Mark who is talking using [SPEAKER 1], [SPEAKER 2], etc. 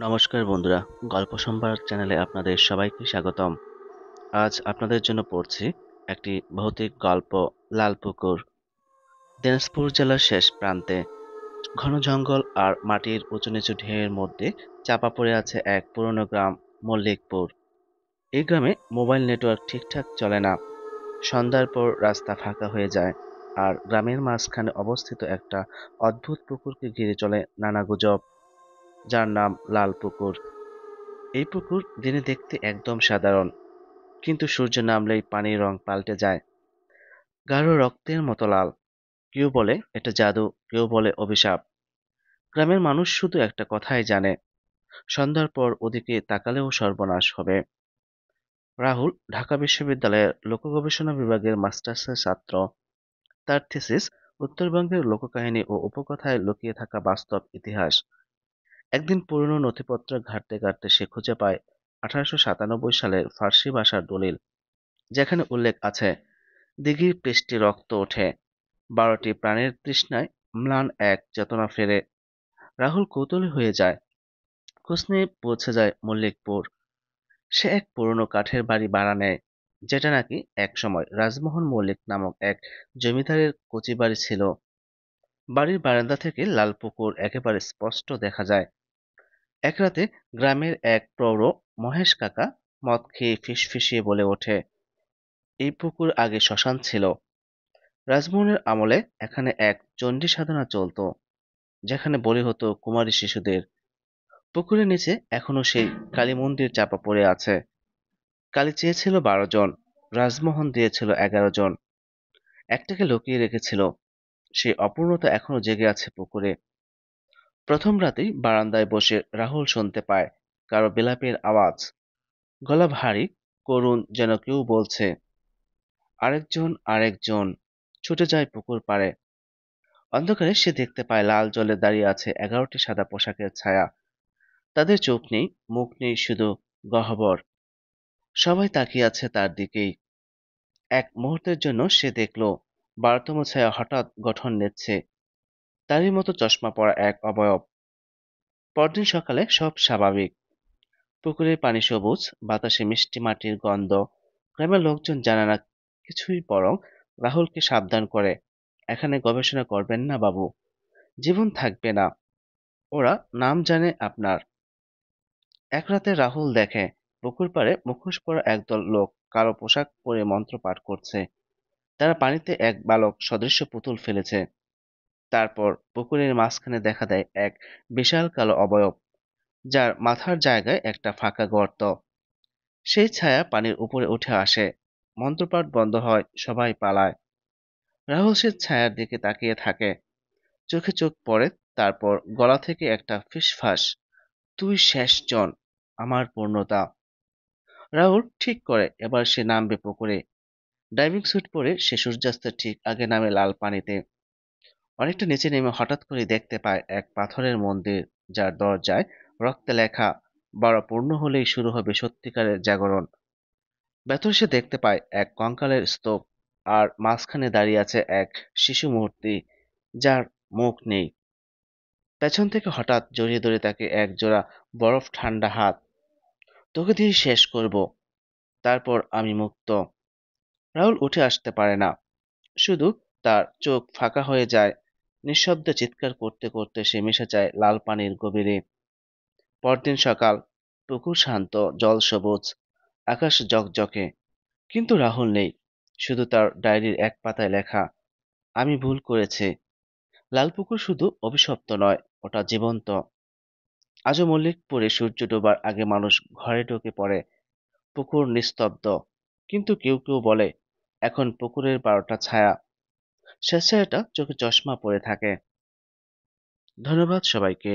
[SPEAKER 1] নমস্কার বন্ধুরা, গল্প সম্ভার চ্যানেলে আপনাদের সবাইকে স্বাগতম। আজ আপনাদের জন্য পড়ছি একটি ভৌতিক গল্প, লাল পুকুর। দিনাজপুর জেলার শেষ প্রান্তে ঘন জঙ্গল আর মাটির উঁচু নিচু ঢেউয়ের মধ্যে চাপা পড়ে আছে এক পুরনো গ্রাম, মল্লিকপুর। এই গ্রামে মোবাইল নেটওয়ার্ক ঠিকঠাক চলে না। সন্ধ্যার পর রাস্তা ফাঁকা হয়ে যায়, আর গ্রামের মাঝখানে অবস্থিত একটা অদ্ভুত পুকুরকে ঘিরে চলে নানা গুজব, যার নাম লাল পুকুর। এই পুকুর দিনে দেখতে একদম সাধারণ, কিন্তু সূর্য নামলেই পানির রং পাল্টে যায়, গাঢ় রক্তের মতো লাল। কেউ বলে এটা জাদু, কেউ বলে অভিশাপ। গ্রামের মানুষ শুধু একটা কথাই জানে, সন্ধ্যার পর ওদিকে তাকালেও সর্বনাশ হবে। রাহুল ঢাকা বিশ্ববিদ্যালয়ের লোক গবেষণা বিভাগের মাস্টার্সের ছাত্র। তার থিসিস উত্তরবঙ্গের লোককাহিনী ও উপকথায় লুকিয়ে থাকা বাস্তব ইতিহাস। একদিন পুরনো নথিপত্র ঘাঁটতে ঘাঁটতে সে খুঁজে পায় 1897 সালের ফার্সি ভাষার দলিল, যেখানে উল্লেখ আছে দিঘির পৃষ্ঠে রক্ত ওঠে, 12টি প্রাণের তৃষ্ণায় ম্লান এক চেতনা ফেরে। রাহুল কৌতূহলী হয়ে যায়, খোঁজ নিয়ে পৌঁছে যায় মল্লিকপুর। সে এক পুরনো কাঠের বাড়ি ভাড়া নেয়, যেটা নাকি একসময় রাজমোহন মল্লিক নামক এক জমিদারের কচি বাড়ি ছিল। বাড়ির বারান্দা থেকে লাল পুকুর একেবারে স্পষ্ট দেখা যায়। এক রাতে গ্রামের এক প্রৌঢ় মহেশ কাকা মদ খেয়ে ফিসফিসিয়ে বলে ওঠে, এই পুকুর আগে শ্মশান ছিল। রাজমোহনের আমলে এখানে এক চণ্ডী সাধনা চলতো, যেখানে বলি হতো কুমারী শিশুদের। পুকুরের নিচে এখনো সেই কালী মন্দির চাপা পড়ে আছে। কালী চেয়েছিল 12 জন, রাজমোহন দিয়েছিল 11 জন। একটাকে লুকিয়ে রেখেছিল, সেই অপূর্ণতা এখনো জেগে আছে পুকুরে। প্রথম রাতেই বারান্দায় বসে রাহুল শুনতে পায় কারো বিলাপের আওয়াজ, গলা ভারী, করুণ, যেন কেউ বলছে, আরেকজন আরেকজন। ছুটে যায় পুকুর পাড়ে। অন্ধকারে সে দেখতে পায় লাল জলে দাঁড়িয়ে আছে 11টি সাদা পোশাকের ছায়া। তাদের চোখ নেই, মুখ নেই, শুধু গহ্বর। সবাই তাকিয়ে আছে তার দিকেই। এক মুহূর্তের জন্য সে দেখল 12তম ছায়া হঠাৎ গঠন নিচ্ছে, তারই মতো চশমা পরা এক অবয়ব। পরদিন সকালে সব স্বাভাবিক। পুকুরের পানি সবুজ, বাতাসে মিষ্টি মাটির গন্ধ। গ্রামের লোকজন জানে না কিছুই, বরং রাহুলকে সাবধান করে, এখানে গবেষণা করবেন না বাবু, জীবন থাকবে না। ওরা নাম জানে আপনার। এক রাতে রাহুল দেখে পুকুর পাড়ে মুখোশ পরা একদল লোক কালো পোশাক পরে মন্ত্র পাঠ করছে। তারা পানিতে এক বালক সদৃশ্য পুতুল ফেলেছে। তারপর পুকুরের মাঝখানে দেখা দেয় এক বিশাল কালো অবয়ব, যার মাথার জায়গায় একটা ফাঁকা গর্ত। সেই ছায়া পানির উপরে উঠে আসে। মন্ত্রপাঠ বন্ধ হয়, সবাই পালায়। রাহুল সে ছায়ার দিকে তাকিয়ে থাকে, চোখে চোখ পড়ে। তারপর গলা থেকে একটা ফিসফাস, তুই শেষ জন, আমার পূর্ণতা। রাহুল ঠিক করে এবার সে নামবে পুকুরে। ডাইভিং স্যুট পরে সে সূর্যাস্তের ঠিক আগে নামে লাল পানিতে। অনেকটা নিচে নেমে হঠাৎ করে দেখতে পায় এক পাথরের মন্দির, যার দরজায় রক্তে লেখা, 12 পূর্ণ হলেই শুরু হবে সত্যিকারের জাগরণ। ভেতরে সে দেখতে পায় এক কঙ্কালের স্তূপ, আর মাঝখানে দাঁড়িয়ে আছে এক শিশু মূর্তি, যার মুখ নেই। পেছন থেকে হঠাৎ জড়িয়ে ধরে তাকে এক জোড়া বরফ ঠান্ডা হাত। তোকে দিয়ে শেষ করব, তারপর আমি মুক্ত। রাহুল উঠে আসতে পারে না, শুধু তার চোখ ফাঁকা হয়ে যায়। নিঃশব্দে চিৎকার করতে করতে সে মিশে যায় লাল পানির গভীরে। পরদিন সকাল, পুকুর শান্ত, জল সবুজ, আকাশ ঝকঝকে, কিন্তু রাহুল নেই। শুধু তার ডায়েরির এক পাতায় লেখা, আমি ভুল করেছি। লাল পুকুর শুধু অভিশপ্ত নয়, ওটা জীবন্ত। আজও মল্লিকপুরে সূর্য ডোবার আগে মানুষ ঘরে ঢুকে পড়ে। পুকুর নিস্তব্ধ, কিন্তু কেউ কেউ বলে এখন পুকুরের 12টা ছায়া, শেষ ছায়াটা চোখে চশমা পরে থাকে। ধন্যবাদ সবাইকে।